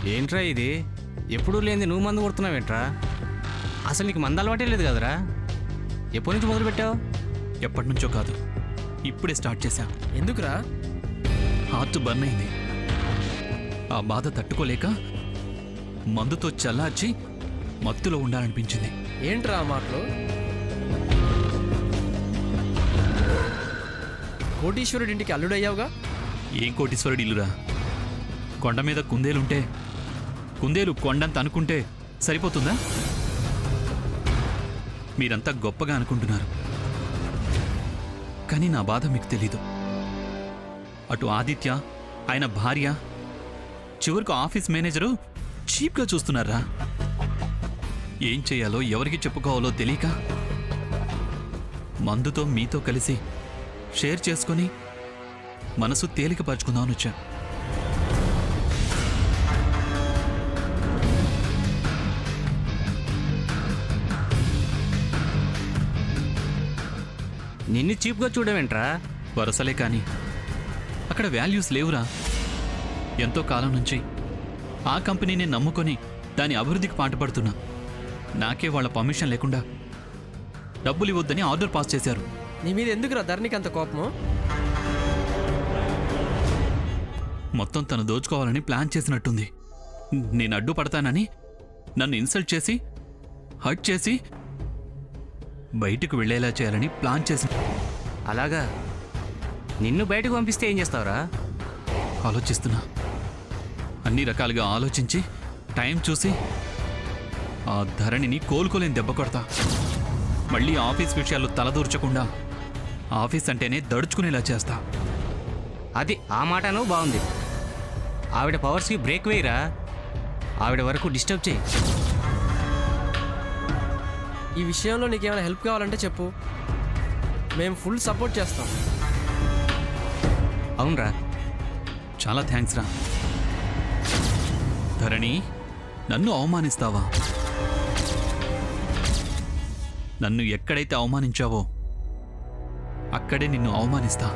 ఏంట్రా ఇది? ఎప్పుడూ లేనిది నువ్వు మందు కొడుతున్నావేంట్రా? అసలు నీకు మందు అలవాటే లేదు కదరా? ఎప్పటి నుంచి మొదలు పెట్టావు? ఎప్పటి నుంచో కాదు, ఇప్పుడే స్టార్ట్ చేశా. ఎందుకురా? హార్ట్ బర్న్ అయింది. ఆ బాధ తట్టుకోలేక మందుతో చల్లార్చి మత్తులో ఉండాలనిపించింది. ఏంట్రా ఆ మాటలు? కోటీశ్వరుడి ఇంటికి అల్లుడయ్యావుగా? ఏం కోటీశ్వరుడు ఇల్లురా? కొండ మీద కుందేలుంటే కుందేలు కొండంత అనుకుంటే సరిపోతుందా? మీరంతా గొప్పగా అనుకుంటున్నారు, కానీ నా బాధ మీకు తెలీదు. అటు ఆదిత్య, ఆయన భార్య, చివరికి ఆఫీస్ మేనేజరు చీప్గా చూస్తున్నారా? ఏం చేయాలో ఎవరికి చెప్పుకోవాలో తెలియక మందుతో మీతో కలిసి షేర్ చేసుకొని మనసు తేలికపరుచుకుందామని వచ్చా. నిన్ను చీప్గా చూడవేంట్రా? వరసలే కానీ అక్కడ వాల్యూస్ లేవురా. ఎంతో కాలం నుంచి ఆ కంపెనీని నమ్ముకొని దాని అభివృద్ధికి పాటుపడుతున్నా. నాకే వాళ్ళ పర్మిషన్ లేకుండా డబ్బులు ఇవ్వద్దని ఆర్డర్ పాస్ చేశారు. నీ మీద ఎందుకురా ధరణికి అంత కోపము? మొత్తం తను దోచుకోవాలని ప్లాన్ చేసినట్టుంది. నేను అడ్డుపడతానని నన్ను ఇన్సల్ట్ చేసి హర్ట్ చేసి బయటకు వెళ్ళేలా చేయాలని ప్లాన్ చేసి. అలాగా? నిన్ను బయటకు పంపిస్తే ఏం చేస్తావురా? ఆలోచిస్తున్నా. అన్ని రకాలుగా ఆలోచించి టైం చూసి ఆ ధరణిని కోలుకోలేని దెబ్బ కొడతా. మళ్ళీ ఆఫీస్ విషయాలు తలదూర్చకుండా ఆఫీస్ అంటేనే దడుచుకునేలా చేస్తా. అది ఆ మాటను బాగుంది. ఆవిడ పవర్స్కి బ్రేక్ వేయరా. ఆవిడ వరకు డిస్టర్బ్ చేయి. ఈ విషయంలో నీకేమైనా హెల్ప్ కావాలంటే చెప్పు, మేము ఫుల్ సపోర్ట్ చేస్తాం. అవునరా? చాలా థ్యాంక్స్ రా. ధరణి, నన్ను అవమానిస్తావా? నన్ను ఎక్కడైతే అవమానించావో అక్కడే నిన్ను అవమానిస్తా.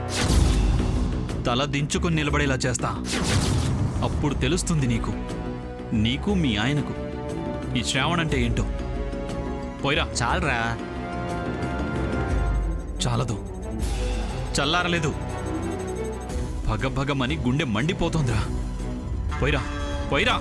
తల దించుకుని నిలబడేలా చేస్తా. అప్పుడు తెలుస్తుంది నీకు మీ ఆయనకు ఈ శ్రావణ్ అంటే ఏంటో. పోయిరా. చాలరా. చాలదు, చల్లారలేదు. భగభగమని గుండె మండిపోతోందిరా. పోయిరా.